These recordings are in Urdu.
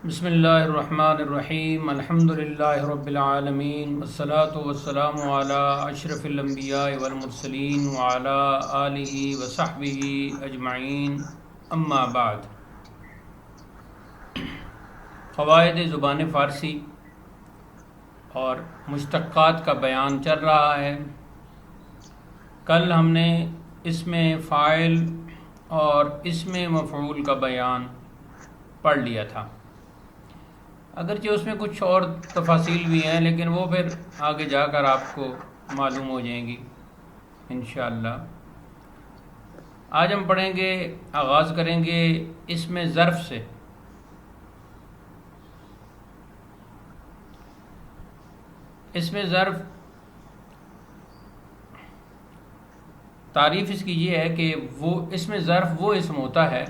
بسم اللہ الرحمن الرحیم الحمد للہ رب العالمین والصلاة والسلام علی اشرف الانبیاء والمرسلین وعلی آلہ وصحبہ اجمعین اما بعد۔ قواعد زبان فارسی اور مشتقات کا بیان چل رہا ہے۔ کل ہم نے اسم فاعل اور اسم مفعول کا بیان پڑھ لیا تھا، اگرچہ اس میں کچھ اور تفاصیل بھی ہیں لیکن وہ پھر آگے جا کر آپ کو معلوم ہو جائیں گی انشاءاللہ۔ آج ہم پڑھیں گے، آغاز کریں گے اسم ظرف سے۔ اسم ظرف تعریف اس کی یہ ہے کہ وہ اسم ظرف وہ اسم ہوتا ہے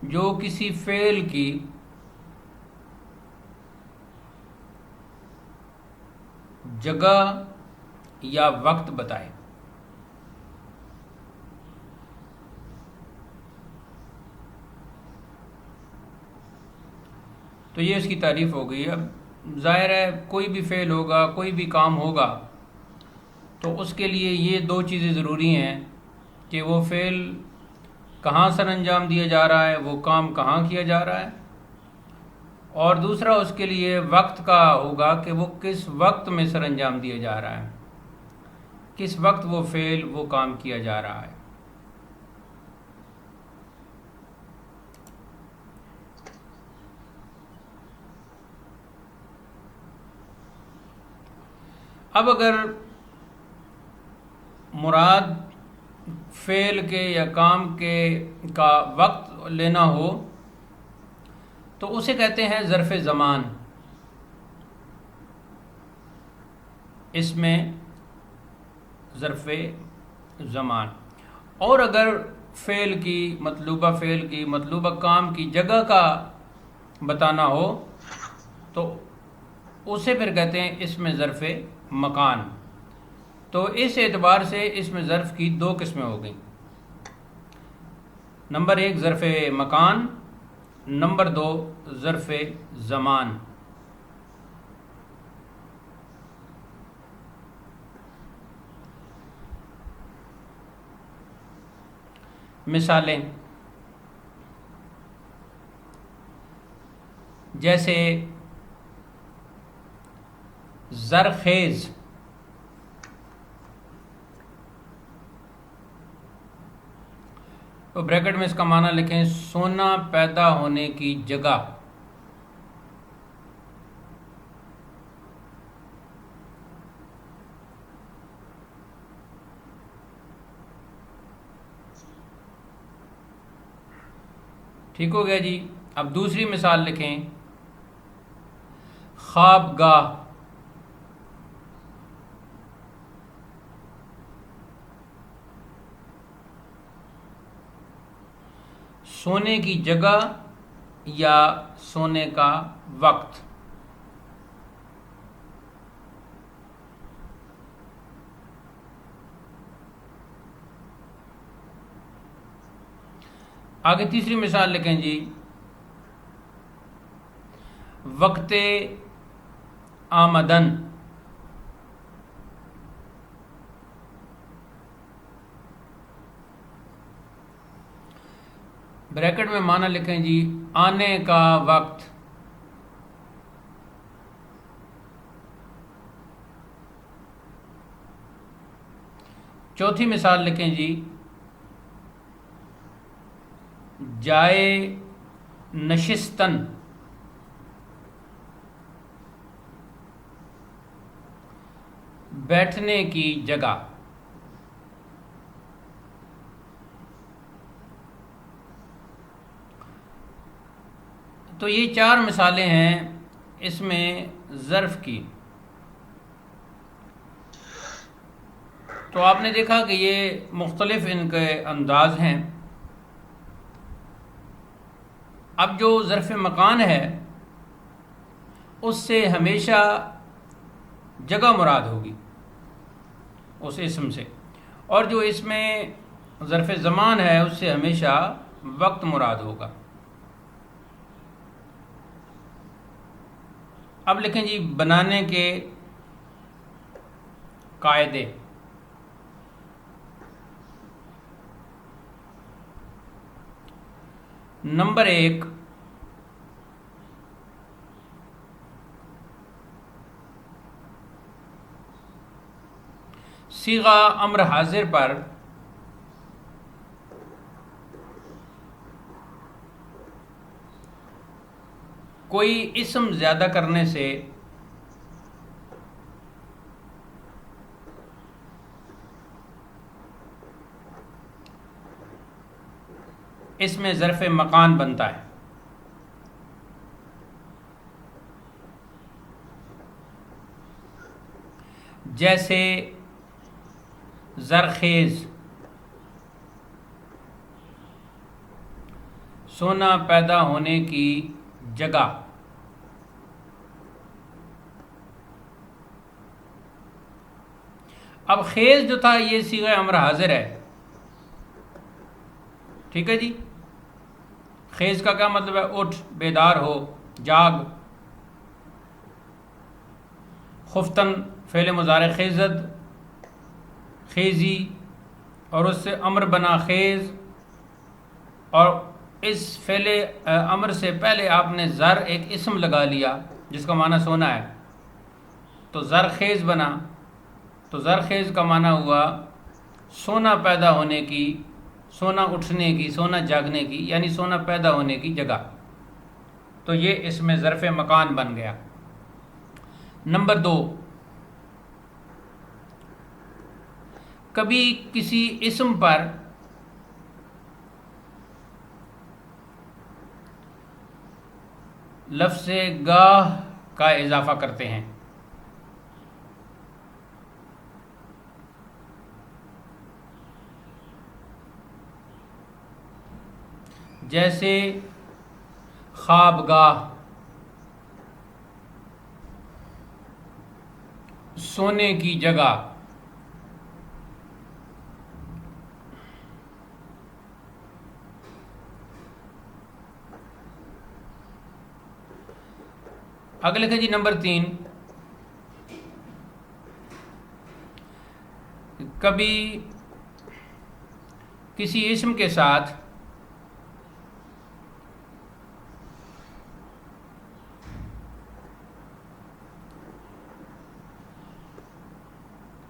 جو کسی فعل کی جگہ یا وقت بتائے۔ تو یہ اس کی تعریف ہو گئی۔ اب ظاہر ہے کوئی بھی فعل ہوگا، کوئی بھی کام ہوگا تو اس کے لیے یہ دو چیزیں ضروری ہیں کہ وہ فعل کہاں سر انجام دیا جا رہا ہے، وہ کام کہاں کیا جا رہا ہے، اور دوسرا اس کے لیے وقت کا ہوگا کہ وہ کس وقت میں سر انجام دیا جا رہا ہے، کس وقت وہ فعل وہ کام کیا جا رہا ہے۔ اب اگر مراد فعل کے یا کام کے کا وقت لینا ہو تو اسے کہتے ہیں ظرف زمان۔ اس میں ظرف زمان۔ اور اگر فعل کی مطلوبہ کام کی جگہ کا بتانا ہو تو اسے پھر کہتے ہیں اس میں ظرف مکان۔ تو اس اعتبار سے اس میں ظرف کی دو قسمیں ہو گئیں، نمبر ایک ظرف مکان، نمبر دو ظرف زمان۔ مثالیں جیسے زرخیز، تو بریکٹ میں اس کا معنی لکھیں سونا پیدا ہونے کی جگہ۔ ٹھیک ہو گیا جی۔ اب دوسری مثال لکھیں خوابگاہ۔ سونے کی جگہ یا سونے کا وقت۔ آگے تیسری مثال لکھیں جی وقت آمدن۔ بریکٹ میں معنی لکھیں جی آنے کا وقت۔ چوتھی مثال لکھیں جی جائے نشستن۔ بیٹھنے کی جگہ۔ تو یہ چار مثالیں ہیں اس میں ظرف کی۔ تو آپ نے دیکھا کہ یہ مختلف ان کے انداز ہیں۔ اب جو ظرف مکان ہے اس سے ہمیشہ جگہ مراد ہوگی اس اسم سے، اور جو اس میں ظرف زمان ہے اس سے ہمیشہ وقت مراد ہوگا. اب لکھیں جی بنانے کے قاعدے. نمبر 1، صیغہ امر حاضر پر کوئی اسم زیادہ کرنے سے اس میں ظرف مکان بنتا ہے. جیسے زرخیز، سونا پیدا ہونے کی جگہ. اب خیز جو تھا یہ صیغہ امر حاضر ہے، ٹھیک ہے جی. خیز کا کیا مطلب ہے؟ اٹھ، بیدار ہو، جاگ. خفتن فعل مضارع خیزد، خیزی، اور اس سے امر بنا خیز، اور اس فعل امر سے پہلے آپ نے زر ایک اسم لگا لیا جس کا معنی سونا ہے، تو زرخیز بنا. تو زرخیز کا معنی ہوا سونا پیدا ہونے کی، سونا اٹھنے کی، سونا جاگنے کی، یعنی سونا پیدا ہونے کی جگہ. تو یہ اس میں ظرف مکان بن گیا. نمبر 2، کبھی کسی اسم پر لفظ گاہ کا اضافہ کرتے ہیں. جیسے خوابگاہ، سونے کی جگہ. اگلے لکھیں جی نمبر 3، کبھی کسی اسم کے ساتھ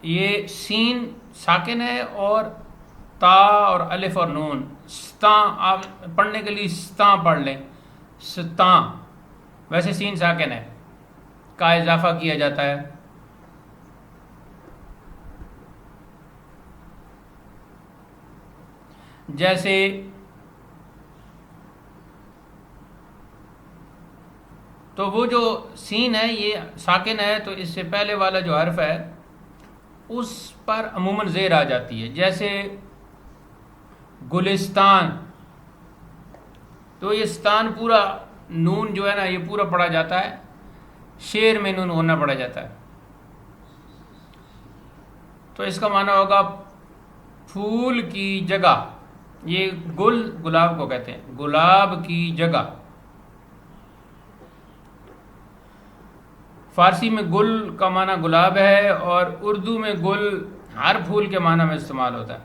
یہ سین ساکن ہے اور تا اور الف اور نون ستاں، آپ پڑھنے کے لیے ستاں پڑھ لیں، ستاں، ویسے سین ساکن ہے کا اضافہ کیا جاتا ہے. جیسے تو وہ جو سین ہے یہ ساکن ہے، تو اس سے پہلے والا جو حرف ہے اس پر عموماً زیر آ جاتی ہے. جیسے گلستان، تو یہ ستان پورا نون جو ہے نا یہ پورا پڑھا جاتا ہے، شیر میں نون ہونا پڑا جاتا ہے. تو اس کا معنی ہوگا پھول کی جگہ. یہ گل گلاب کو کہتے ہیں، گلاب کی جگہ. فارسی میں گل کا معنی گلاب ہے، اور اردو میں گل ہر پھول کے معنی میں استعمال ہوتا ہے.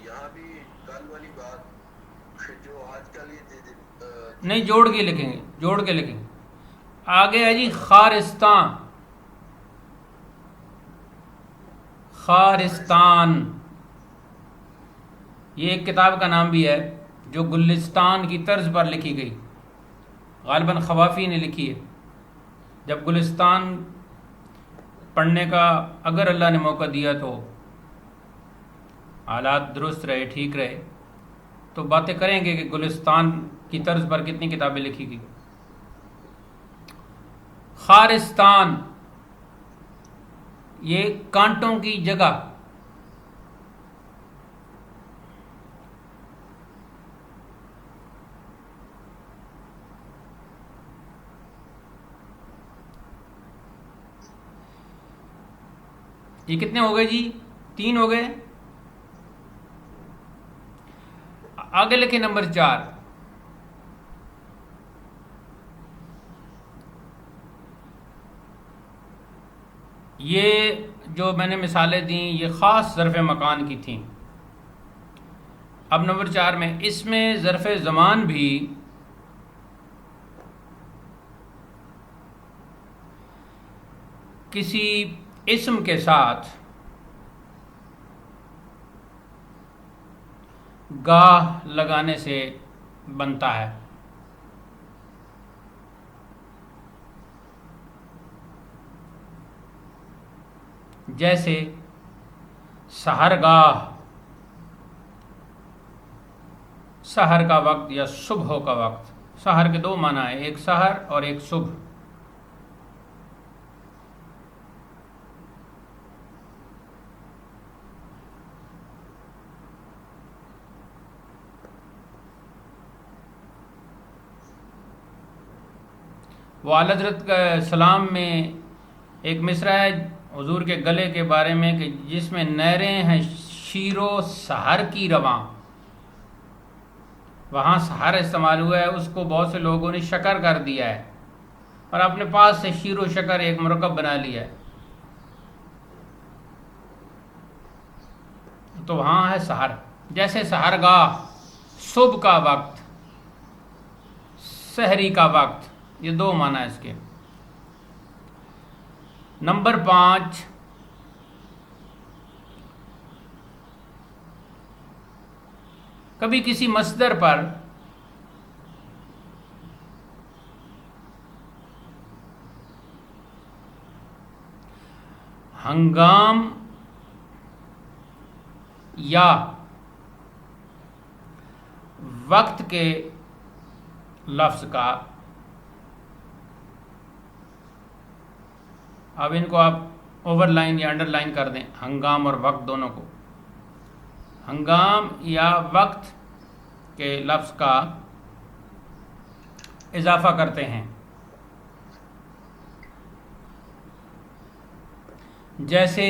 یہاں بھی کل والی بات جو آج کل نہیں، جوڑ کے لکھیں گے، جوڑ کے لکھیں گے. آگے ہے جی خارستان. خارستان یہ ایک کتاب کا نام بھی ہے جو گلستان کی طرز پر لکھی گئی، غالباً خوافی نے لکھی ہے. جب گلستان پڑھنے کا اگر اللہ نے موقع دیا تو حالات درست رہے، ٹھیک رہے، تو باتیں کریں گے کہ گلستان کی طرز پر کتنی کتابیں لکھی گئی. خارستان یہ کانٹوں کی جگہ. یہ کتنے ہو گئے جی؟ 3 ہو گئے. آگے لکھیں نمبر 4. یہ جو میں نے مثالیں دیں یہ خاص ظرف مکان کی تھیں. اب نمبر 4 میں اس میں ظرف زمان بھی کسی اسم کے ساتھ گاہ لگانے سے بنتا ہے. جیسے سحرگاہ، سحر کا وقت یا صبح کا وقت. سحر کے 2 معنی ہیں، ایک سحر اور ایک صبح. وہ اعلیٰ حضرت کا سلام میں ایک مصرع ہے حضور کے گلے کے بارے میں کہ جس میں نہریں ہیں شیر و سحر کی رواں. وہاں سحر استعمال ہوا ہے، اس کو بہت سے لوگوں نے شکر کر دیا ہے اور اپنے پاس سے شیر و شکر ایک مرکب بنا لیا ہے. تو وہاں ہے سحر. جیسے سحرگاہ، صبح کا وقت، سحری کا وقت، یہ 2 معنی ہے اس کے. نمبر 5، کبھی کسی مصدر پر ہنگام یا وقت کے لفظ کا، اب ان کو آپ اوور لائن یا انڈر لائن کر دیں، ہنگام اور وقت دونوں کو. ہنگام یا وقت کے لفظ کا اضافہ کرتے ہیں. جیسے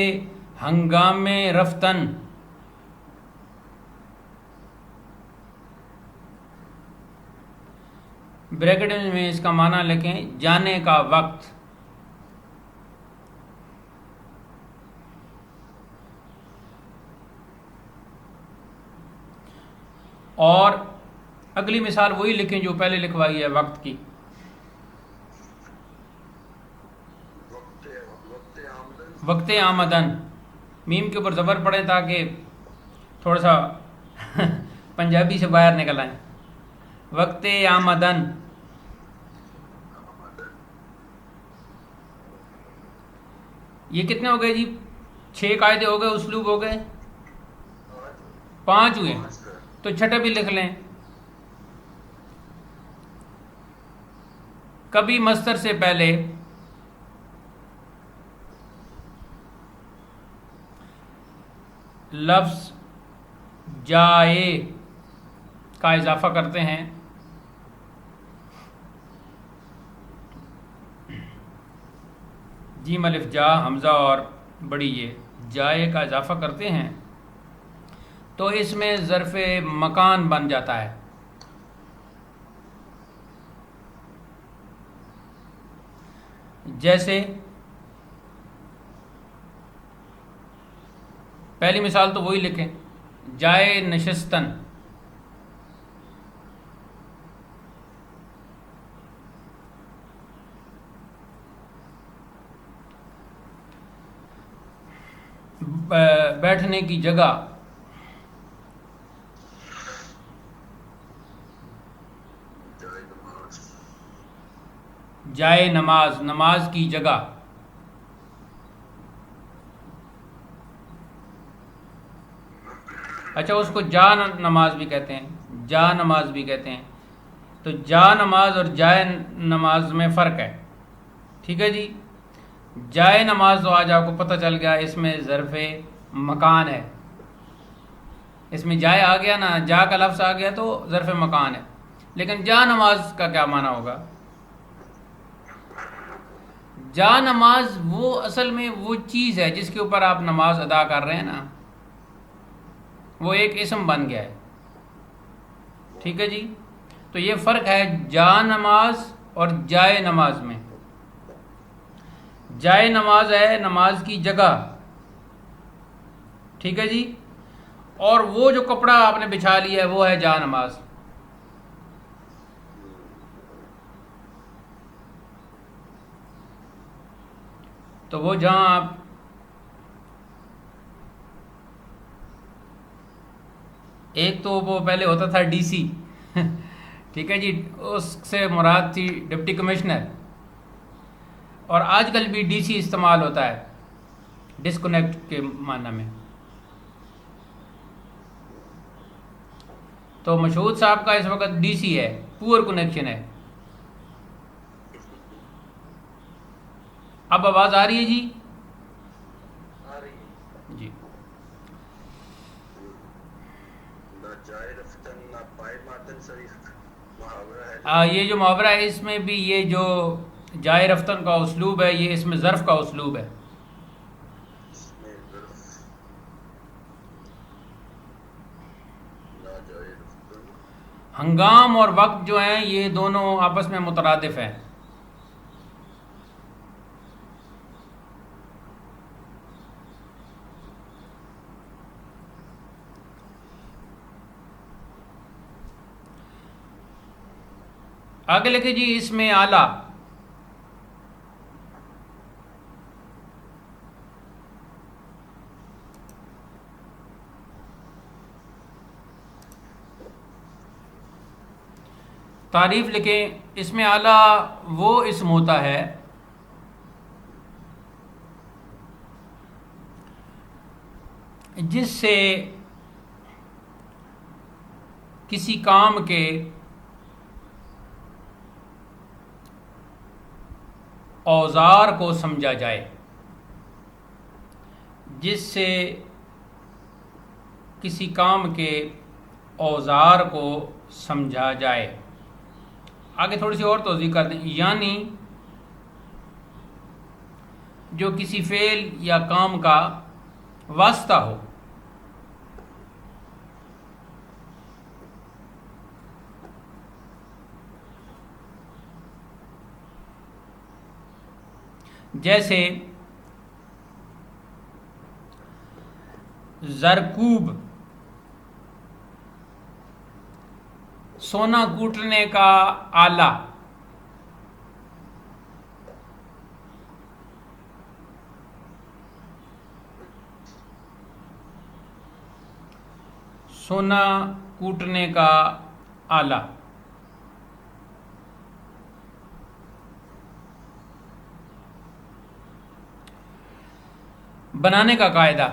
ہنگام رفتن، بریکٹ میں اس کا معنی لکھیں جانے کا وقت. اور اگلی مثال وہی لکھیں جو پہلے لکھوائی ہے وقت کی. وقت آمدن، میم کے اوپر زبر پڑیں تاکہ تھوڑا سا پنجابی سے باہر نکل آئیں. وقت آمدن. یہ کتنے ہو گئے جی؟ 6 قاعدے ہو گئے، اسلوب ہو گئے، 5 ہوئے. تو چھٹے بھی لکھ لیں. کبھی مصدر سے پہلے لفظ جائے کا اضافہ کرتے ہیں. جیم الف جا حمزہ اور بڑی یہ جائے کا اضافہ کرتے ہیں تو اس میں ظرف مکان بن جاتا ہے. جیسے پہلی مثال تو وہی لکھیں، جائے نشستن. بیٹھنے کی جگہ، جائے نماز، نماز کی جگہ. اچھا اس کو جا نماز بھی کہتے ہیں، جا نماز بھی کہتے ہیں. تو جا نماز اور جائے نماز میں فرق ہے. ٹھیک ہے جی. جائے نماز تو آج آپ کو پتہ چل گیا اس میں ظرف مکان ہے. اس میں جائے آ گیا نا، جا کا لفظ آ گیا تو ظرف مکان ہے. لیکن جا نماز کا کیا معنی ہوگا؟ جا نماز وہ اصل میں وہ چیز ہے جس کے اوپر آپ نماز ادا کر رہے ہیں نا، وہ ایک اسم بن گیا ہے. ٹھیک ہے جی. تو یہ فرق ہے جا نماز اور جائے نماز میں. جائے نماز ہے نماز کی جگہ، ٹھیک ہے جی. اور وہ جو کپڑا آپ نے بچھا لیا ہے وہ ہے جا نماز. تو وہ جہاں آپ ایک تو وہ پہلے ہوتا تھا ڈی سی ٹھیک ہے جی، اس سے مراد تھی ڈپٹی کمشنر، اور آج کل بھی ڈی سی استعمال ہوتا ہے ڈسکنیکٹ کے معنی میں. تو مشہود صاحب کا اس وقت ڈی سی ہے، پور کنیکشن ہے. اب آواز آ رہی ہے جی؟ آ رہی ہے. جی. نہ جائے رفتن نہ پائے ماتن شریف محاورہ ہے. یہ جو محاورہ ہے اس میں بھی یہ جو جائے رفتن کا اسلوب ہے یہ اس میں ظرف کا اسلوب ہے. اس میں ظرف نہ جائے رفتن. ہنگام اور وقت جو ہیں یہ دونوں آپس میں مترادف ہیں. آگے لکھے جی اس میں اعلیٰ. تعریف لکھیں. اس میں اعلیٰ وہ اسم ہوتا ہے جس سے کسی کام کے اوزار کو سمجھا جائے، جس سے کسی کام کے اوزار کو سمجھا جائے. آگے تھوڑی سی اور توضیح کر دیں. یعنی جو کسی فعل یا کام کا واسطہ ہو. جیسے زرکوب سونا کوٹنے کا آلہ. سونا کوٹنے کا آلہ. بنانے کا قاعدہ.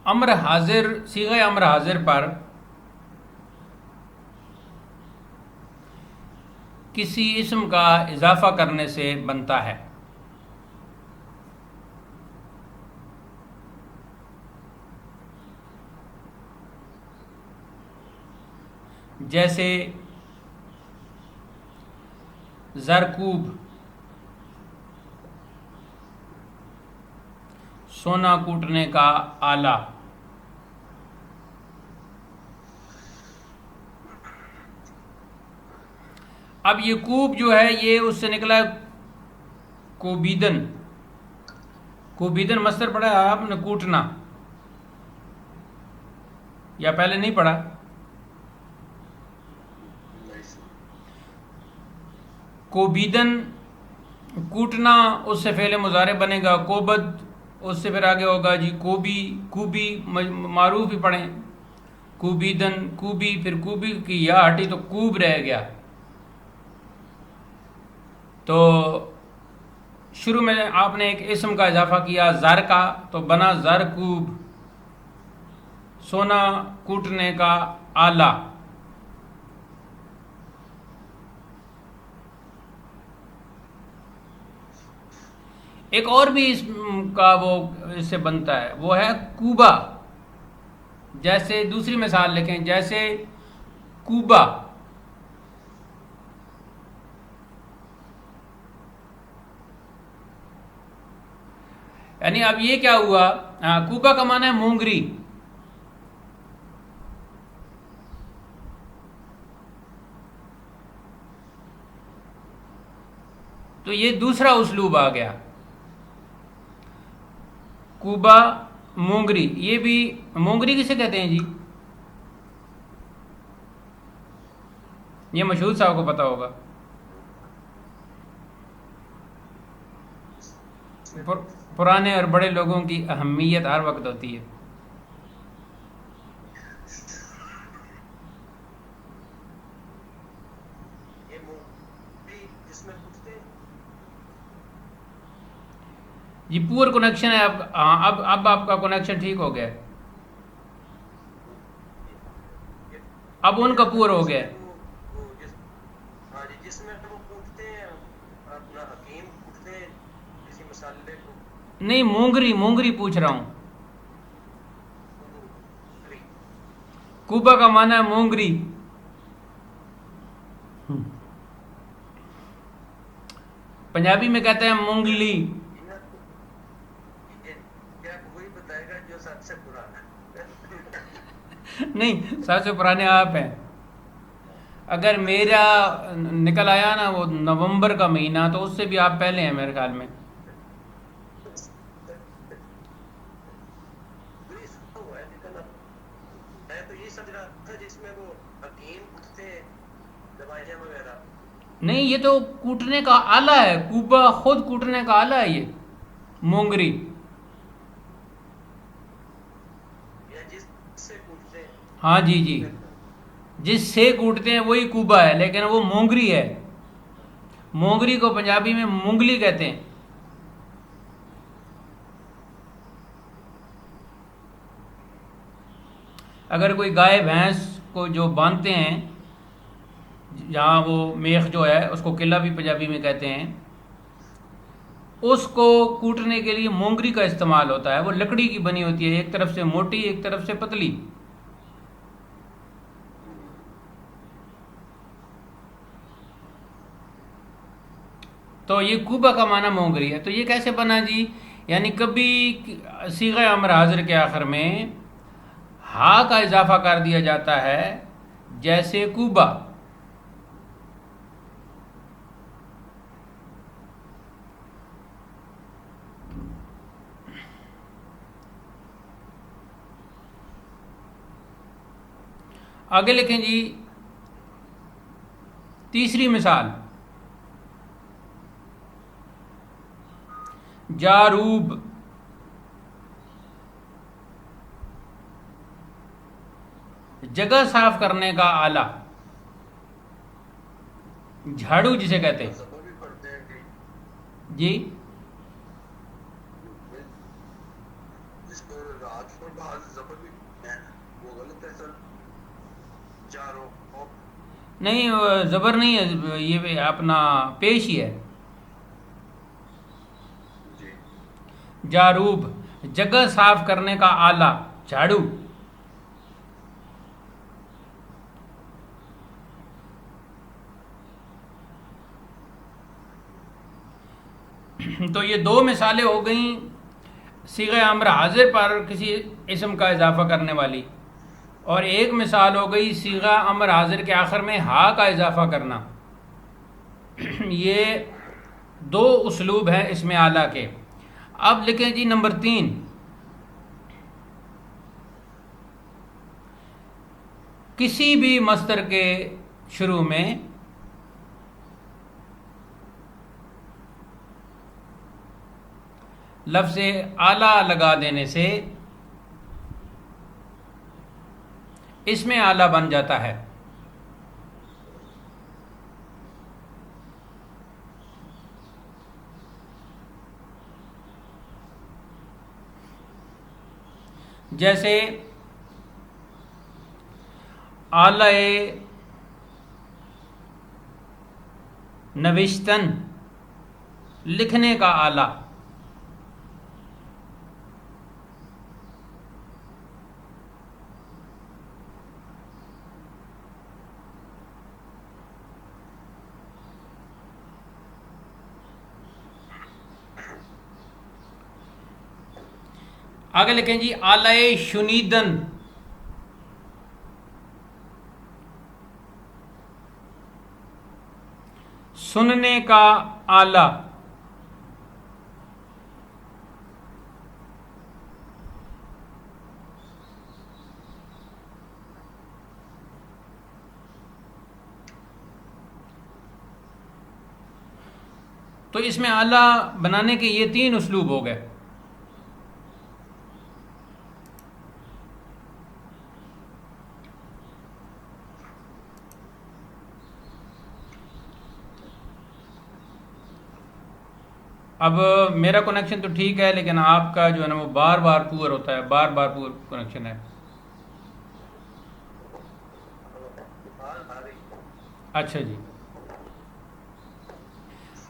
امر حاضر صیغہ امر حاضر پر کسی اسم کا اضافہ کرنے سے بنتا ہے. جیسے زرکوب سونا کوٹنے کا آلہ. اب یہ کوب جو ہے یہ اس سے نکلا ہے کوبیدن. کوبیدن مصدر پڑھا ہے آپ نے کوٹنا، یا پہلے نہیں پڑھا؟ کوبیدن کوٹنا اس سے فعل مضارع بنے گا. کوبد اس سے پھر آگے ہوگا جی کوبی. کوبی معروف ہی پڑھیں. کوبیدن کوبی، پھر کوبی کی یا ہٹی تو کوب رہ گیا. تو شروع میں آپ نے ایک اسم کا اضافہ کیا زر کا تو بنا زر کوب سونا کوٹنے کا آلہ. ایک اور بھی اس کا وہ اس سے بنتا ہے، وہ ہے کوبا. جیسے دوسری مثال لکھیں، جیسے کوبا یعنی اب یہ کیا ہوا، کوبا کا معنی ہے مونگری. تو یہ دوسرا اسلوب آ گیا، کوبا مونگری. یہ بھی مونگری کسے کہتے ہیں جی؟ یہ مشہور صاحب کو پتہ ہوگا. پرانے اور بڑے لوگوں کی اہمیت ہر وقت ہوتی ہے. یہ مووی جس میں کچھ تھے جی پور کنیکشن ہے. اب آپ کا کنیکشن ٹھیک ہو گیا ہے. اب ان کا پور ہو گیا ہے. ہاں جی، جس میں وہ کوٹتے ہیں اپنا حکیم کوٹتے ہیں کسی مسالے کو. نہیں، مونگری پوچھ رہا ہوں. کوبا کا معنی ہے مونگری. پنجابی میں کہتے ہیں مونگلی. کیا وہی بتائے گا جو سب سے پرانا؟ نہیں، سب سے پرانے آپ ہیں. اگر میرا نکل آیا نا وہ نومبر کا مہینہ، تو اس سے بھی آپ پہلے ہیں میرے خیال میں. میں تو یہ سمجھ رہا تھا جس میں وہ حکیم کوٹتے ہیں دوائیاں وغیرہ. نہیں، یہ تو کوٹنے کا آلہ ہے. کوبا خود کوٹنے کا آلہ ہے. یہ مونگری یا جس سے کوٹتے ہیں. ہاں جی، جس سے کوٹتے ہیں وہی کوبا ہے، لیکن وہ مونگری ہے. مونگری کو پنجابی میں مونگلی کہتے ہیں. اگر کوئی گائے بھینس کو جو باندھتے ہیں، جہاں وہ میخ جو ہے اس کو قلعہ بھی پنجابی میں کہتے ہیں، اس کو کوٹنے کے لیے مونگری کا استعمال ہوتا ہے. وہ لکڑی کی بنی ہوتی ہے، ایک طرف سے موٹی ایک طرف سے پتلی. تو یہ کوبا کا معنی مونگری ہے. تو یہ کیسے بنا جی؟ یعنی کبھی صیغہ امر حاضر کے آخر میں ہا کا اضافہ کر دیا جاتا ہے، جیسے کوبا. آگے لکھیں جی تیسری مثال، جاروب. جگہ صاف کرنے کا آلہ، جھاڑو جسے کہتے ہیں. زبر بھی پڑھتے ہیں کہ جی جس کو رات کو بعض زبر بھی ہیں وہ غلط ہے سر. جارو نہیں، زبر نہیں ہے، یہ اپنا پیش ہی ہے. جی. جاروب جگہ صاف کرنے کا آلہ، جھاڑو. تو یہ دو مثالیں ہو گئیں صیغہ امر حاضر پر کسی اسم کا اضافہ کرنے والی، اور ایک مثال ہو گئی صیغہ امر حاضر کے آخر میں ہا کا اضافہ کرنا. یہ دو اسلوب ہیں اسم اعلیٰ کے. اب لکھیں جی نمبر 3، کسی بھی مصدر کے شروع میں لفظ اعلیٰ لگا دینے سے اسم اعلیٰ بن جاتا ہے. جیسے آلہ نوشتن، لکھنے کا آلہ. آگے لکھیں جی آلہ شنیدن، سننے کا آلہ، تو اس میں آلہ بنانے کے یہ 3 اسلوب ہو گئے۔ اب میرا کنیکشن تو ٹھیک ہے، لیکن آپ کا جو ہے نا وہ بار بار پور ہوتا ہے، بار بار پور کنیکشن ہے۔ اچھا جی،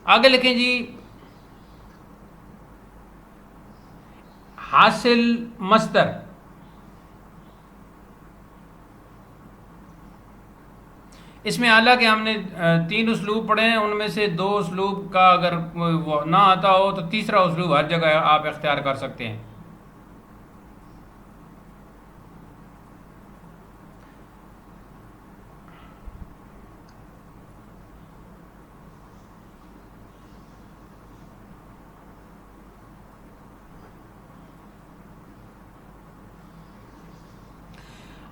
آگے لکھیں جی حاصل مصدر، اس میں آلہ کے ہم نے 3 اسلوب پڑھے ہیں، ان میں سے 2 اسلوب کا اگر وہ نہ آتا ہو تو تیسرا اسلوب ہر جگہ آپ اختیار کر سکتے ہیں۔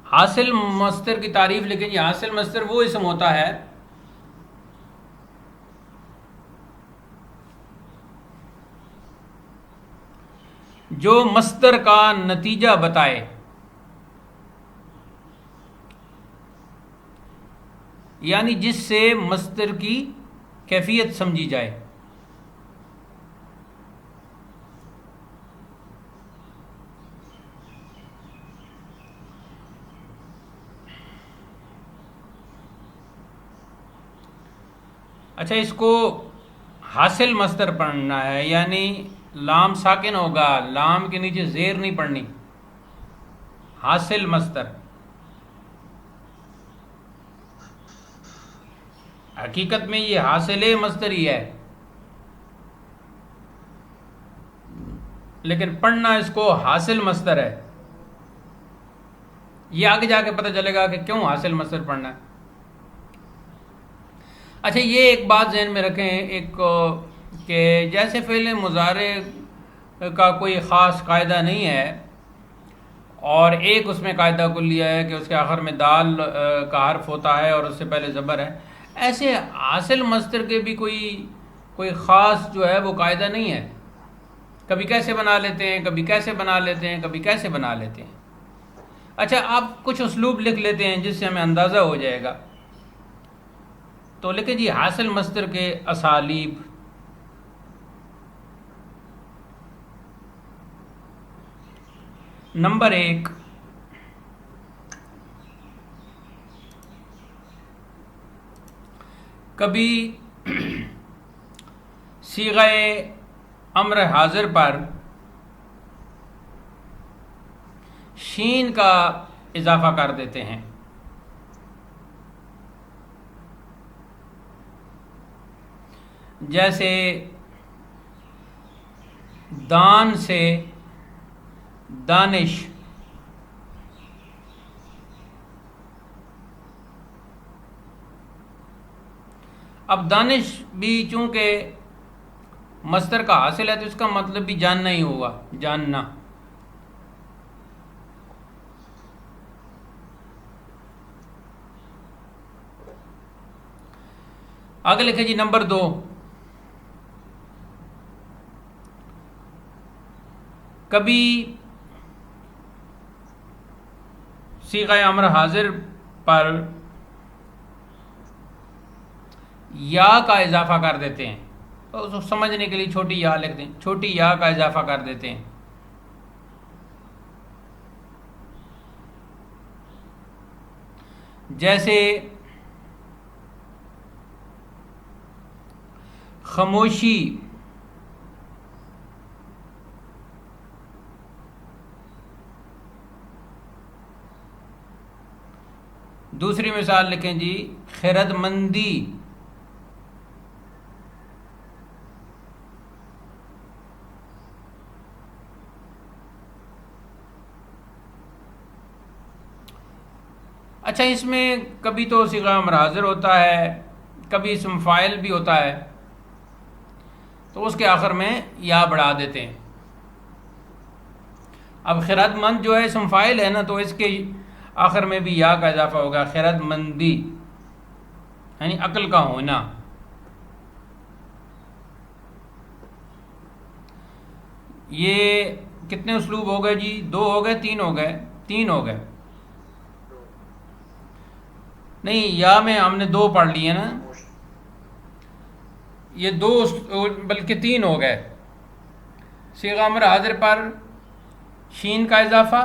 حاصل مصدر کی تعریف لکھیں جی، حاصل مصدر وہ اسم ہوتا ہے جو مصدر کا نتیجہ بتائے، یعنی جس سے مصدر کی کیفیت سمجھی جائے۔ اچھا، اس کو حاصل مصدر پڑھنا ہے، یعنی لام ساکن ہوگا، لام کے نیچے زیر نہیں پڑھنی، حاصل مصدر۔ حقیقت میں یہ حاصل مصدر ہی ہے، لیکن پڑھنا اس کو حاصل مصدر ہے۔ یہ آگے جا کے پتہ چلے گا کہ کیوں حاصل مصدر پڑھنا ہے۔ اچھا، یہ ایک بات ذہن میں رکھیں، ایک کہ جیسے فعل مضارع کا کوئی خاص قاعدہ نہیں ہے، اور ایک اس میں قاعدہ کلیہ ہے کہ اس کے آخر میں دال کا حرف ہوتا ہے اور اس سے پہلے زبر ہے، ایسے حاصل مصدر کے بھی کوئی خاص جو ہے وہ قاعدہ نہیں ہے، کبھی کیسے بنا لیتے ہیں، کبھی کیسے بنا لیتے ہیں، کبھی کیسے بنا لیتے ہیں۔ اچھا، آپ کچھ اسلوب لکھ لیتے ہیں جس سے ہمیں اندازہ ہو جائے گا، تو لکھیں جی حاصل مصدر کے اسالیب۔ نمبر 1، کبھی صیغہ امر حاضر پر شین کا اضافہ کر دیتے ہیں، جیسے دان سے دانش، اب دانش بھی چونکہ مصدر کا حاصل ہے تو اس کا مطلب بھی جاننا ہی ہوگا، جاننا۔ آگے لکھیں جی نمبر 2، کبھی صیغہ امر حاضر پر یا کا اضافہ کر دیتے ہیں، تو اس کو سمجھنے کے لیے چھوٹی یا لکھ دیں، چھوٹی یا کا اضافہ کر دیتے ہیں، جیسے خاموشی، دوسری مثال لکھیں جی خرد مندی، اچھا، اس میں کبھی تو صیغہ امر حاضر ہوتا ہے، کبھی اسم فاعل بھی ہوتا ہے، تو اس کے آخر میں یا بڑھا دیتے ہیں. اب خیرات مند جو ہے اسم فاعل ہے نا، تو اس کے آخر میں بھی یا کا اضافہ ہوگا. خیرات مندی یعنی عقل کا ہونا. یہ کتنے اسلوب ہو گئے جی؟ 2 ہو گئے، 3 ہو گئے؟ 3 ہو گئے. نہیں، یا میں ہم نے 2 پڑھ لیے نا، یہ 2 بلکہ 3 ہو گئے. صیغہ امر حاضر پر شین کا اضافہ،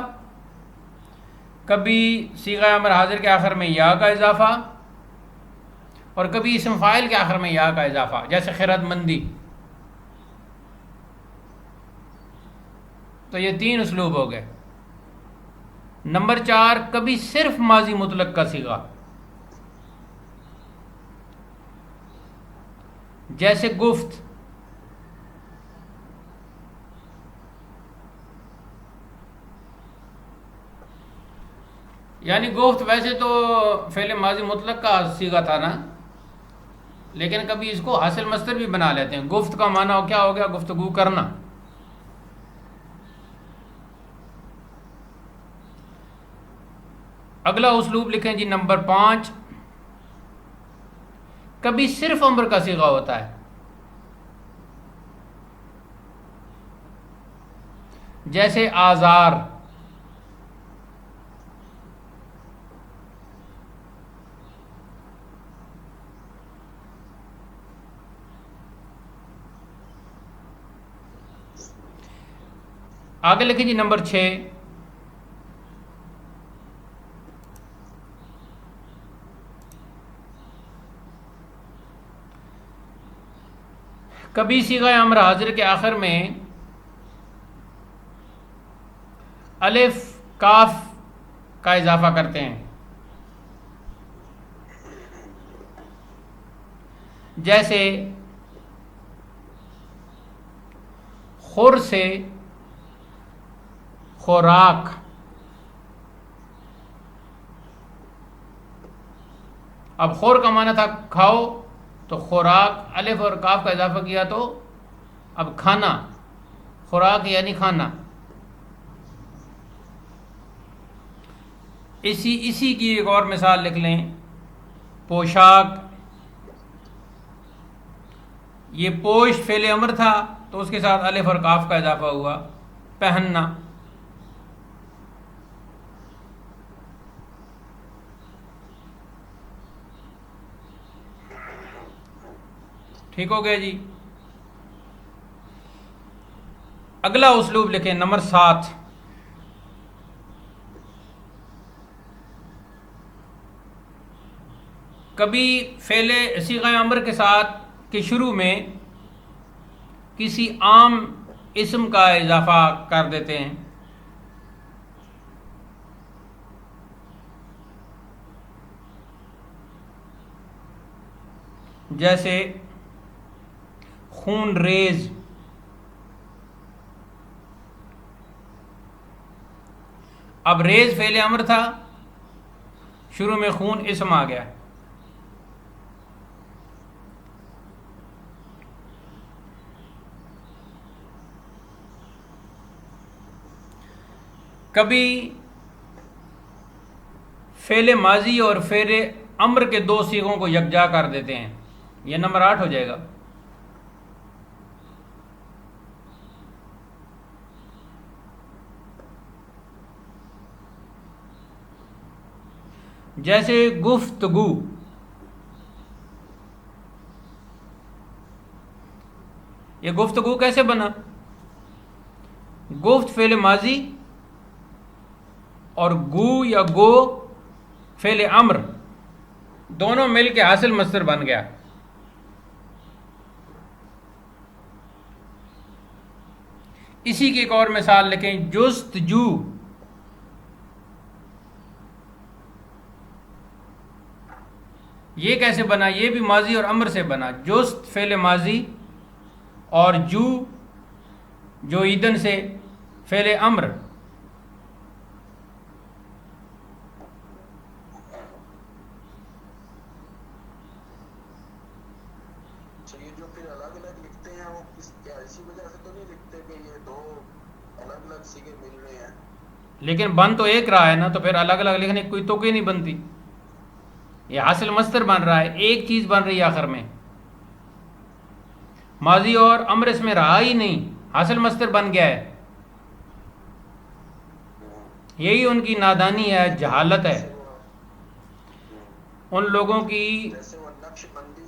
کبھی صیغہ امر حاضر کے آخر میں یا کا اضافہ، اور کبھی اسم فاعل کے آخر میں یا کا اضافہ، جیسے خیرات مندی. تو یہ 3 اسلوب ہو گئے. نمبر 4، کبھی صرف ماضی مطلق کا صیغہ، جیسے گفت. یعنی گفت ویسے تو فعل ماضی مطلق کا صیغہ تھا نا، لیکن کبھی اس کو حاصل مصدر بھی بنا لیتے ہیں. گفت کا معنی کیا ہو گیا؟ گفتگو کرنا. اگلا اسلوب لکھیں جی، نمبر 5، کبھی صرف امر کا صیغہ ہوتا ہے، جیسے آزار. آگے لکھیں جی نمبر 6، کبھی صیغہ امر حاضر کے آخر میں الف کاف کا اضافہ کرتے ہیں، جیسے خور سے خوراک. اب خور کا معنی تھا کھاؤ، تو خوراک الف اور کاف کا اضافہ کیا تو اب کھانا، خوراک یعنی کھانا. اسی کی ایک اور مثال لکھ لیں، پوشاک. یہ پوش فعل امر تھا تو اس کے ساتھ الف اور کاف کا اضافہ ہوا، پہننا. ٹھیک ہو گیا جی. اگلا اسلوب لکھیں نمبر 7، کبھی فعل صیغہ امر کے ساتھ کے شروع میں کسی عام اسم کا اضافہ کر دیتے ہیں، جیسے خون ریز. اب ریز فعل امر تھا، شروع میں خون اسم آ گیا. کبھی فعل ماضی اور فعل امر کے 2 صیغوں کو یکجا کر دیتے ہیں. یہ نمبر 8 ہو جائے گا. جیسے گفتگو. یہ گفتگو کیسے بنا؟ گفت فعل ماضی اور گو یا گو فعل امر دونوں مل کے حاصل مصدر بن گیا. اسی کی ایک اور مثال لکھیں، جستجو. یہ کیسے بنا؟ یہ بھی ماضی اور امر سے بنا. جست فعل ماضی اور جو ایدن سے فعل امر. فارسی کے مل رہے ہیں. لیکن بن تو ایک رہا ہے نا, تو پھر الگ الگ لکھنے کی کوئی توقع نہیں بنتی. یہ حاصل مصدر بن رہا ہے, ایک چیز بن رہی ہے آخر میں. ماضی اور امر اس میں رہا ہی نہیں, حاصل مصدر بن گیا ہے. یہی ان کی نادانی ہے, جہالت ہے جیسے وہ ان لوگوں کی. جیسے وہ نقش بندی.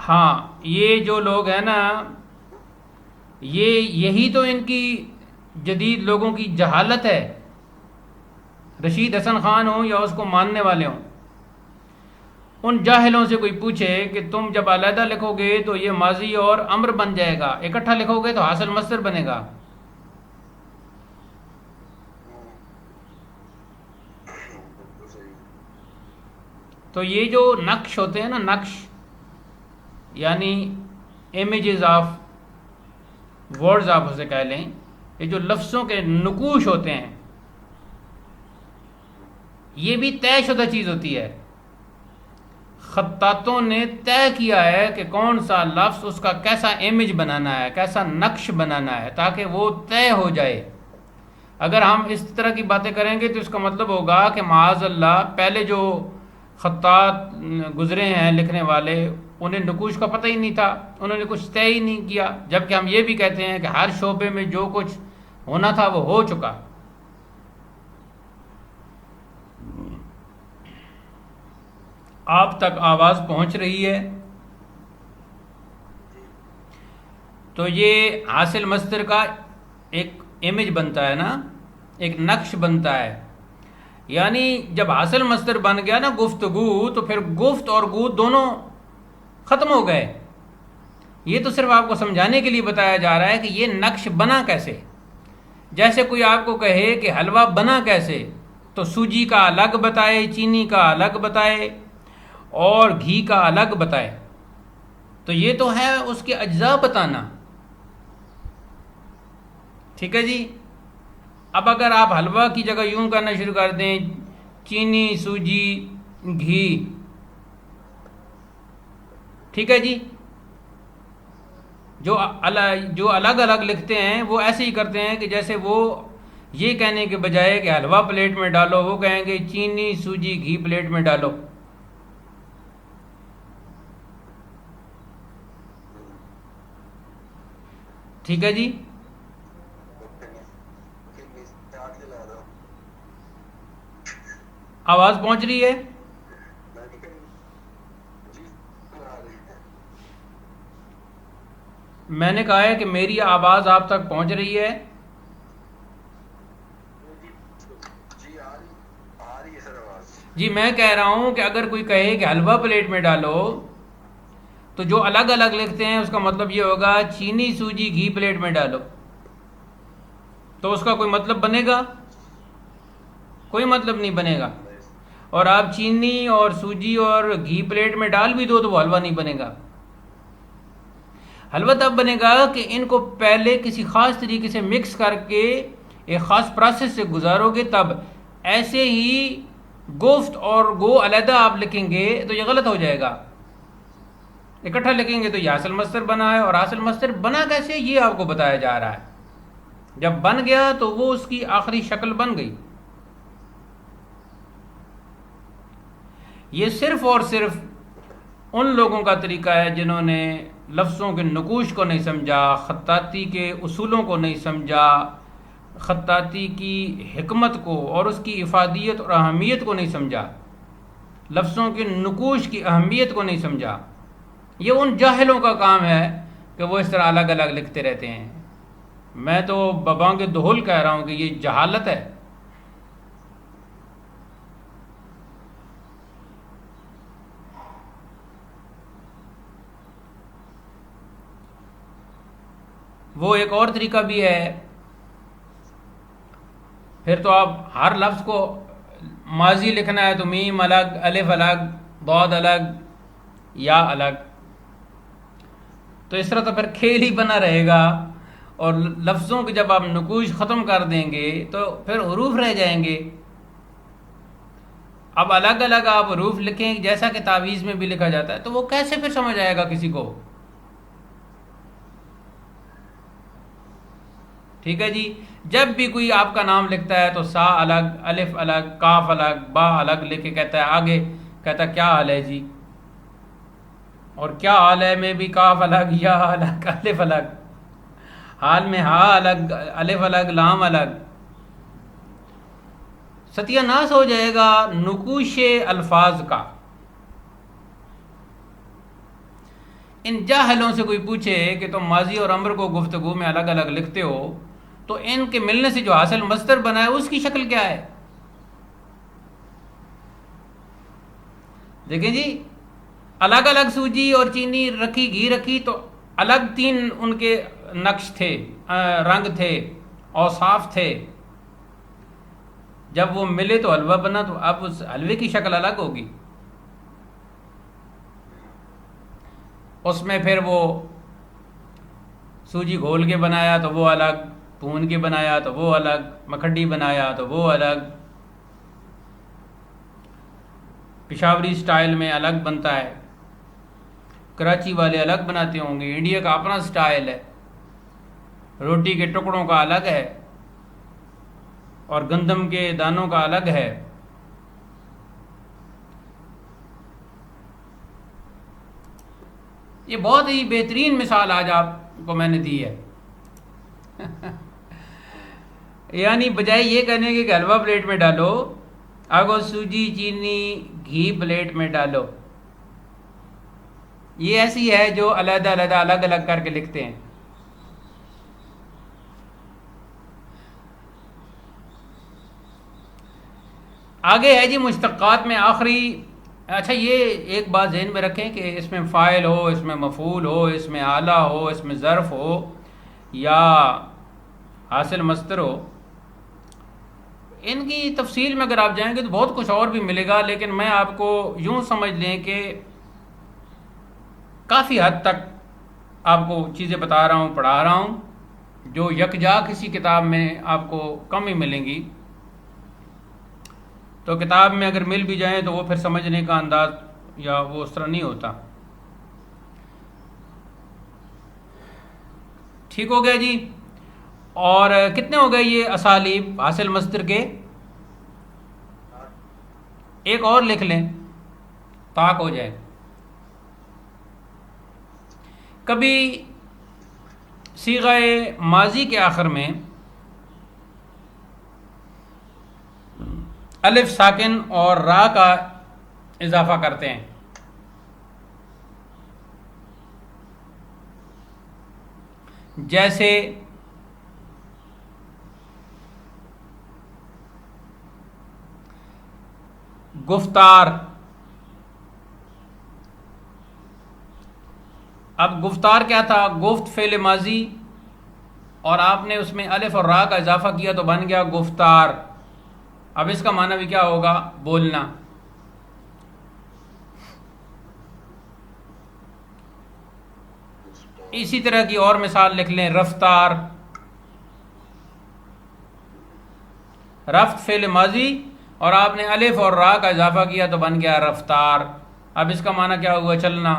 ہاں, یہ جو لوگ ہیں نا, یہی تو ان کی جدید لوگوں کی جہالت ہے. رشید حسن خان ہوں یا اس کو ماننے والے ہوں, ان جاہلوں سے کوئی پوچھے کہ تم جب علیحدہ لکھو گے تو یہ ماضی اور امر بن جائے گا, اکٹھا لکھو گے تو حاصل مصدر بنے گا. بالکل صحیح. تو یہ جو نقش ہوتے ہیں نا, نقش یعنی امیجز آف ورڈز آپ اسے کہہ لیں, یہ جو لفظوں کے نقوش ہوتے ہیں, یہ بھی طے شدہ چیز ہوتی ہے. خطاطوں نے طے کیا ہے کہ کون سا لفظ اس کا کیسا امیج بنانا ہے, کیسا نقش بنانا ہے, تاکہ وہ طے ہو جائے. اگر ہم اس طرح کی باتیں کریں گے تو اس کا مطلب ہوگا کہ معاذ اللہ پہلے جو خطاط گزرے ہیں لکھنے والے, انہیں نقوش کا پتہ ہی نہیں تھا, انہوں نے کچھ طے ہی نہیں کیا. جبکہ ہم یہ بھی کہتے ہیں کہ ہر شعبے میں جو کچھ ہونا تھا وہ ہو چکا. آپ تک آواز پہنچ رہی ہے؟ تو یہ حاصل مصدر کا ایک امیج بنتا ہے نا, ایک نقش بنتا ہے. یعنی جب حاصل مصدر بن گیا نا گفتگو, تو پھر گفت اور گو دونوں ختم ہو گئے. یہ تو صرف آپ کو سمجھانے کے لیے بتایا جا رہا ہے کہ یہ نقش بنا کیسے. جیسے کوئی آپ کو کہے کہ حلوہ بنا کیسے, تو سوجی کا الگ بتائے, چینی کا الگ بتائے, اور گھی کا الگ بتائے. تو یہ تو ہے اس کے اجزاء بتانا. ٹھیک ہے جی. اب اگر آپ حلوہ کی جگہ یوں کرنا شروع کر دیں, چینی, سوجی, گھی, ٹھیک ہے جی, جو الگ الگ لکھتے ہیں وہ ایسے ہی کرتے ہیں کہ جیسے وہ یہ کہنے کے بجائے کہ حلوہ پلیٹ میں ڈالو, وہ کہیں گے چینی, سوجی, گھی پلیٹ میں ڈالو. ٹھیک ہے جی. آواز پہنچ رہی ہے؟ میں نے کہا ہے کہ میری آواز آپ تک پہنچ رہی ہے. جی, میں کہہ رہا ہوں کہ اگر کوئی کہے کہ حلوہ پلیٹ میں ڈالو, تو جو الگ الگ لکھتے ہیں اس کا مطلب یہ ہوگا چینی, سوجی, گھی پلیٹ میں ڈالو. تو اس کا کوئی مطلب بنے گا؟ کوئی مطلب نہیں بنے گا. اور آپ چینی اور سوجی اور گھی پلیٹ میں ڈال بھی دو تو وہ حلوہ نہیں بنے گا. حلوہ تب بنے گا کہ ان کو پہلے کسی خاص طریقے سے مکس کر کے ایک خاص پروسیس سے گزارو گے تب. ایسے ہی گفت اور گو علیحدہ آپ لکھیں گے تو یہ غلط ہو جائے گا. اکٹھا لکھیں گے تو یہ حاصل مصدر بنا ہے, اور حاصل مصدر بنا کیسے یہ آپ کو بتایا جا رہا ہے. جب بن گیا تو وہ اس کی آخری شکل بن گئی. یہ صرف اور صرف ان لوگوں کا طریقہ ہے جنہوں نے لفظوں کے نقوش کو نہیں سمجھا, خطاطی کے اصولوں کو نہیں سمجھا, خطاطی کی حکمت کو اور اس کی افادیت اور اہمیت کو نہیں سمجھا, لفظوں کے نقوش کی اہمیت کو نہیں سمجھا. یہ ان جاہلوں کا کام ہے کہ وہ اس طرح الگ الگ لکھتے رہتے ہیں. میں تو ببانگ دہل کہہ رہا ہوں کہ یہ جہالت ہے. وہ ایک اور طریقہ بھی ہے. پھر تو آپ ہر لفظ کو ماضی لکھنا ہے تو میم الگ, الف الگ, ضاد الگ, یا الگ. تو اس طرح تو پھر کھیل ہی بنا رہے گا. اور لفظوں کے جب آپ نقوش ختم کر دیں گے تو پھر حروف رہ جائیں گے. اب الگ الگ آپ حروف لکھیں جیسا کہ تعویذ میں بھی لکھا جاتا ہے, تو وہ کیسے پھر سمجھ آئے گا کسی کو؟ ٹھیک ہے جی. جب بھی کوئی آپ کا نام لکھتا ہے تو سا الگ، الف الگ، کاف الگ، با الگ لکھ کے کہتا ہے آگے، کہتا ہے کیا حال ہے جی. اور کیا حال ہے میں بھی کاف الگ، یا الگ، الف الگ، حال میں ہا الگ، الف الگ، لام الگ. ستیہ ناس ہو جائے گا نقوش الفاظ کا. ان جاہلوں سے کوئی پوچھے کہ تم ماضی اور امر کو گفتگو میں الگ الگ لکھتے ہو تو ان کے ملنے سے جو حاصل مصدر بنا ہے اس کی شکل کیا ہے؟ دیکھیں جی، الگ الگ سوجی اور چینی رکھی، گھی رکھی، تو الگ تین ان کے نقش تھے، رنگ تھے، اوصاف تھے. جب وہ ملے تو حلوہ بنا، تو اب اس حلوے کی شکل الگ ہوگی. اس میں پھر وہ سوجی گھول کے بنایا تو وہ الگ، بھون کے بنایا تو وہ الگ، مکھڈی بنایا تو وہ الگ. پشاوری سٹائل میں الگ بنتا ہے، کراچی والے الگ بناتے ہوں گے، انڈیا کا اپنا سٹائل ہے، روٹی کے ٹکڑوں کا الگ ہے اور گندم کے دانوں کا الگ ہے. یہ بہت ہی بہترین مثال آج آپ کو میں نے دی ہے. یعنی بجائے یہ کہنے کے کہ حلوہ پلیٹ میں ڈالو، آگو سوجی، چینی، گھی پلیٹ میں ڈالو. یہ ایسی ہے جو علیحدہ علیحدہ الگ الگ کر کے لکھتے ہیں. آگے ہے جی مشتقات میں آخری. اچھا یہ ایک بات ذہن میں رکھیں کہ اس میں فاعل ہو، اس میں مفعول ہو، اس میں آلہ ہو، اس میں ظرف ہو یا حاصل مصدر ہو، ان کی تفصیل میں اگر آپ جائیں گے تو بہت کچھ اور بھی ملے گا. لیکن میں آپ کو یوں سمجھ لیں کہ کافی حد تک آپ کو چیزیں بتا رہا ہوں، پڑھا رہا ہوں، جو یکجا کسی کتاب میں آپ کو کم ہی ملیں گی. تو کتاب میں اگر مل بھی جائیں تو وہ پھر سمجھنے کا انداز یا وہ اس طرح نہیں ہوتا. ٹھیک ہو گیا جی. اور کتنے ہو گئے یہ اسالیب حاصل مصدر کے؟ ایک اور لکھ لیں، طاق ہو جائے. کبھی صیغہ ماضی کے آخر میں الف ساکن اور را کا اضافہ کرتے ہیں. جیسے گفتار. اب گفتار کیا تھا؟ گفت فعل ماضی، اور آپ نے اس میں الف اور را کا اضافہ کیا تو بن گیا گفتار. اب اس کا معنی بھی کیا ہوگا؟ بولنا. اسی طرح کی اور مثال لکھ لیں، رفتار. رفت فعل ماضی اور آپ نے الف اور را کا اضافہ کیا تو بن گیا رفتار. اب اس کا معنی کیا ہوا؟ چلنا.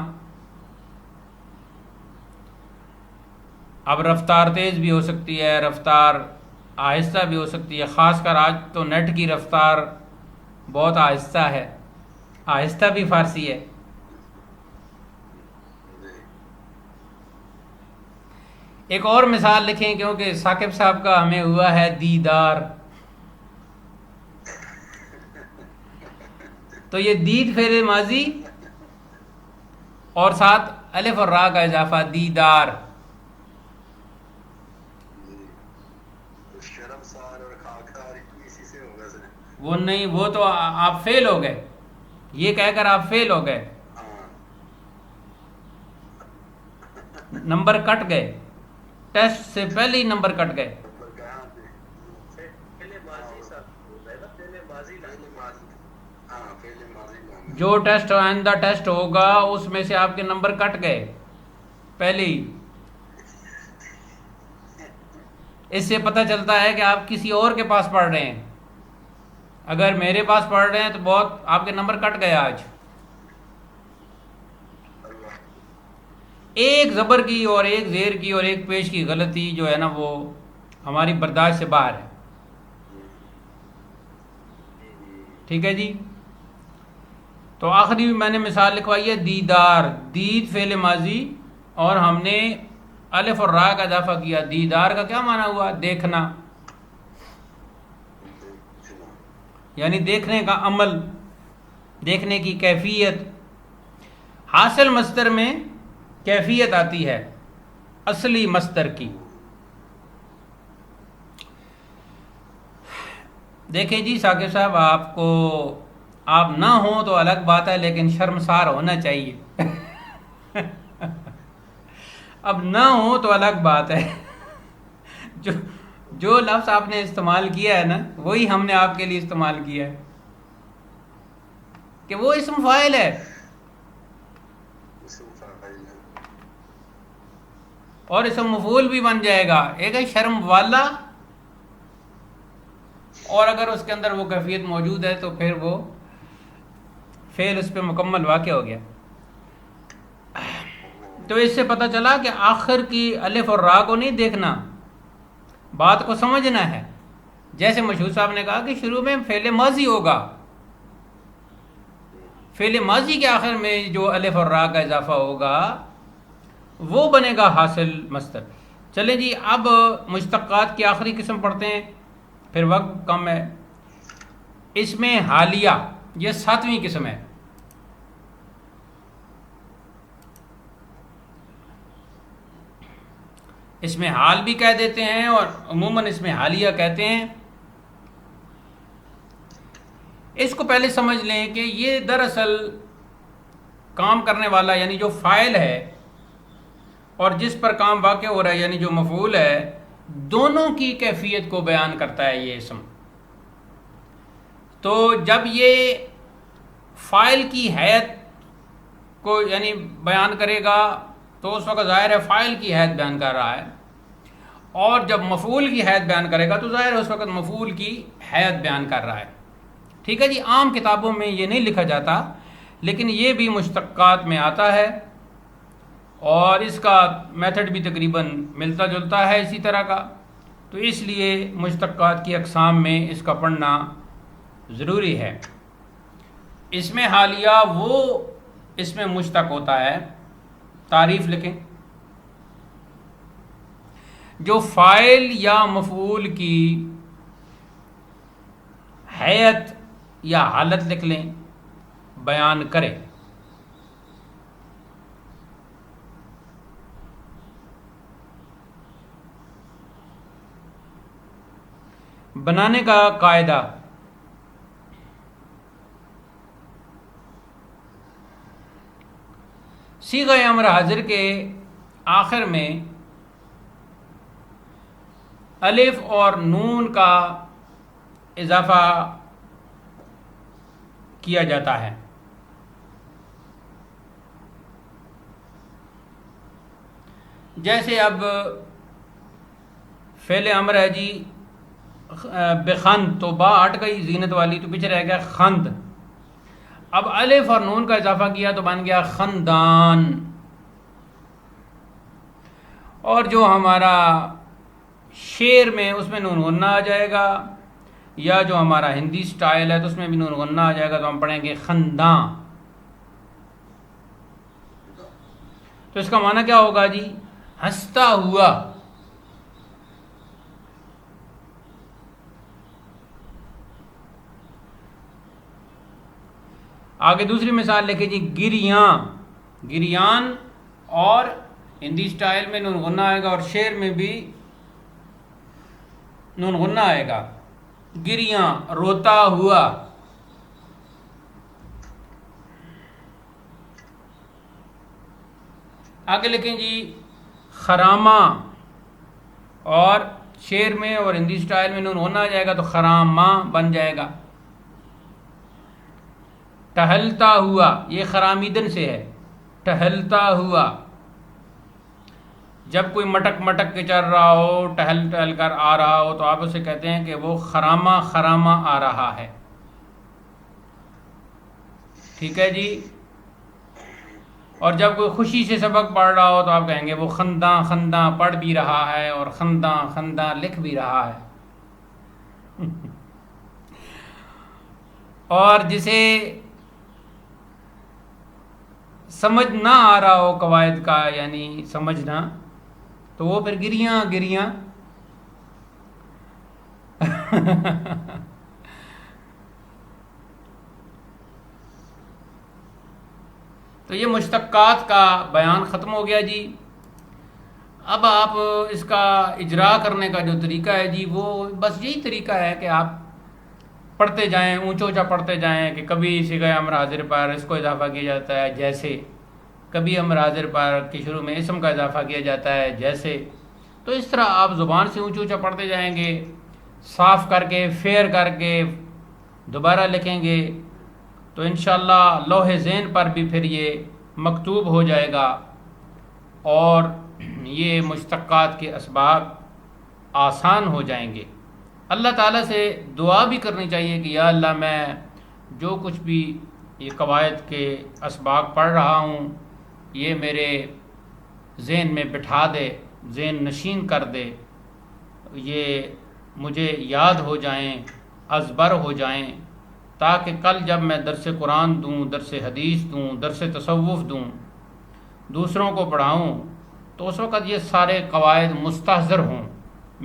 اب رفتار تیز بھی ہو سکتی ہے، رفتار آہستہ بھی ہو سکتی ہے. خاص کر آج تو نیٹ کی رفتار بہت آہستہ ہے. آہستہ بھی فارسی ہے. ایک اور مثال لکھیں کیونکہ ثاقب صاحب کا ہمیں ہوا ہے دیدار. تو یہ دید فعل ماضی اور ساتھ الف اور را کا اضافہ، دیدار. وہ نہیں، وہ تو آپ فیل ہو گئے، یہ کہہ کر آپ فیل ہو گئے، نمبر کٹ گئے، ٹیسٹ سے پہلے ہی نمبر کٹ گئے. جو ٹیسٹ آئندہ ٹیسٹ ہوگا اس میں سے آپ کے نمبر کٹ گئے پہلے ہی. اس سے پتہ چلتا ہے کہ آپ کسی اور کے پاس پڑھ رہے ہیں. اگر میرے پاس پڑھ رہے ہیں تو بہت آپ کے نمبر کٹ گئے آج. ایک زبر کی اور ایک زیر کی اور ایک پیش کی غلطی جو ہے نا وہ ہماری برداشت سے باہر ہے. ٹھیک ہے جی. تو آخری میں نے مثال لکھوائی ہے دیدار. دید فعل ماضی اور ہم نے الف اور را کا اضافہ کیا. دیدار کا کیا معنی ہوا؟ دیکھنا، یعنی دیکھنے کا عمل، دیکھنے کی کیفیت. حاصل مصدر میں کیفیت آتی ہے اصلی مصدر کی. دیکھیں جی ثاقب صاحب، آپ نہ ہوں تو الگ بات ہے، لیکن شرمسار ہونا چاہیے. اب نہ ہو تو الگ بات ہے. جو لفظ آپ نے استعمال کیا ہے نا، وہی ہم نے آپ کے لیے استعمال کیا ہے کہ وہ اسم فاعل ہے اور اسم مفعول بھی بن جائے گا. ایک ہے شرم والا، اور اگر اس کے اندر وہ کیفیت موجود ہے تو پھر وہ فعل اس پہ مکمل واقع ہو گیا. تو اس سے پتہ چلا کہ آخر کی الف اور را کو نہیں دیکھنا، بات کو سمجھنا ہے. جیسے مشہور صاحب نے کہا کہ شروع میں فعل ماضی ہوگا، فعل ماضی کے آخر میں جو الف اور را کا اضافہ ہوگا وہ بنے گا حاصل مصدر. چلیں جی، اب مشتقات کی آخری قسم پڑھتے ہیں، پھر وقت کم ہے. اس میں حالیہ، یہ 7ویں قسم ہے. اس میں حال بھی کہہ دیتے ہیں اور عموماً اس میں حالیہ کہتے ہیں. اس کو پہلے سمجھ لیں کہ یہ دراصل کام کرنے والا یعنی جو فاعل ہے اور جس پر کام واقع ہو رہا ہے یعنی جو مفعول ہے، دونوں کی کیفیت کو بیان کرتا ہے یہ اسم. تو جب یہ فاعل کی حیت کو یعنی بیان کرے گا تو اس وقت ظاہر ہے فاعل کی حیت بیان کر رہا ہے، اور جب مفعول کی حیت بیان کرے گا تو ظاہر ہے اس وقت مفعول کی حیت بیان کر رہا ہے. ٹھیک ہے جی. عام کتابوں میں یہ نہیں لکھا جاتا، لیکن یہ بھی مشتقات میں آتا ہے اور اس کا میتھڈ بھی تقریباً ملتا جلتا ہے اسی طرح کا. تو اس لیے مشتقات کی اقسام میں اس کا پڑھنا ضروری ہے. اس میں حالیہ وہ اس میں مشتق ہوتا ہے، تعریف لکھیں، جو فاعل یا مفعول کی حیت یا حالت لکھ لیں، بیان کرے. بنانے کا قاعدہ: صیغہ امر حاضر کے آخر میں الف اور نون کا اضافہ کیا جاتا ہے. جیسے اب فعل امر ہے جی بخند، تو با ہٹ گئی زینت والی، تو پیچھے رہ گیا خند. اب الف اور نون کا اضافہ کیا تو بن گیا خندان. اور جو ہمارا شعر میں اس میں نون غنہ آ جائے گا، یا جو ہمارا ہندی سٹائل ہے تو اس میں بھی نون غنہ آ جائے گا، تو ہم پڑھیں گے خنداں. تو اس کا معنی کیا ہوگا جی؟ ہنستا ہوا. آگے دوسری مثال لکھیں جی، گریاں. گریان، اور ہندی سٹائل میں نون غنہ آئے گا اور شعر میں بھی نون غنہ آئے گا. گریاں، روتا ہوا. آگے لکھیں جی خرامہ، اور شعر میں اور ہندی سٹائل میں نون غنہ آ جائے گا تو خرامہ بن جائے گا. ٹہلتا ہوا، یہ خرامیدن سے ہے، ٹہلتا ہوا. جب کوئی مٹک مٹک کے چل رہا ہو، ٹہل ٹہل کر آ رہا ہو، تو آپ اسے کہتے ہیں کہ وہ خرامہ خرامہ آ رہا ہے. ٹھیک ہے جی. اور جب کوئی خوشی سے سبق پڑھ رہا ہو تو آپ کہیں گے وہ خنداں خنداں پڑھ بھی رہا ہے اور خنداں خنداں لکھ بھی رہا ہے۔ اور جسے سمجھ نہ آ رہا ہو قواعد کا یعنی سمجھنا، تو وہ پھر گریاں گریاں تو یہ مشتقات کا بیان ختم ہو گیا جی۔ اب آپ اس کا اجرا کرنے کا جو طریقہ ہے جی، وہ بس یہی طریقہ ہے کہ آپ پڑھتے جائیں، اونچا اونچا پڑھتے جائیں کہ کبھی صیغہ امر حاضر پر اس کو اضافہ کیا جاتا ہے جیسے، کبھی امر حاضر پر کے شروع میں اسم کا اضافہ کیا جاتا ہے جیسے۔ تو اس طرح آپ زبان سے اونچا اونچا پڑھتے جائیں گے، صاف کر کے فیر کر کے دوبارہ لکھیں گے تو انشاءاللہ لوح ذہن پر بھی پھر یہ مکتوب ہو جائے گا، اور یہ مشتقات کے اسباق آسان ہو جائیں گے۔ اللہ تعالیٰ سے دعا بھی کرنی چاہیے کہ یا اللہ میں جو کچھ بھی یہ قواعد کے اسباق پڑھ رہا ہوں یہ میرے ذہن میں بٹھا دے، ذہن نشین کر دے، یہ مجھے یاد ہو جائیں، ازبر ہو جائیں، تاکہ کل جب میں درس قرآن دوں، درس حدیث دوں، درس تصوف دوں، دوسروں کو پڑھاؤں، تو اس وقت یہ سارے قواعد مستحضر ہوں،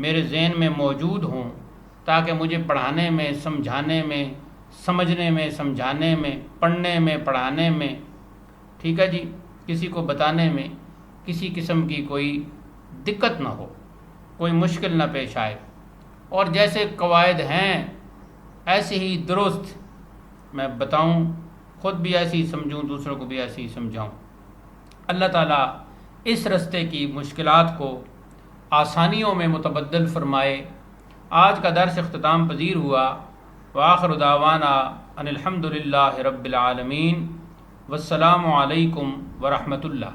میرے ذہن میں موجود ہوں، تاکہ مجھے پڑھانے میں، سمجھانے میں، سمجھنے میں، سمجھانے میں، پڑھنے میں، پڑھانے میں، ٹھیک ہے جی، کسی کو بتانے میں کسی قسم کی کوئی دقت نہ ہو، کوئی مشکل نہ پیش آئے، اور جیسے قواعد ہیں ایسے ہی درست میں بتاؤں، خود بھی ایسی ہی سمجھوں، دوسروں کو بھی ایسی ہی سمجھاؤں۔ اللہ تعالیٰ اس رستے کی مشکلات کو آسانیوں میں متبدل فرمائے۔ آج کا درس اختتام پذیر ہوا۔ وآخر دعوانا ان الحمد للہ رب العالمین، والسلام علیکم ورحمۃ اللہ۔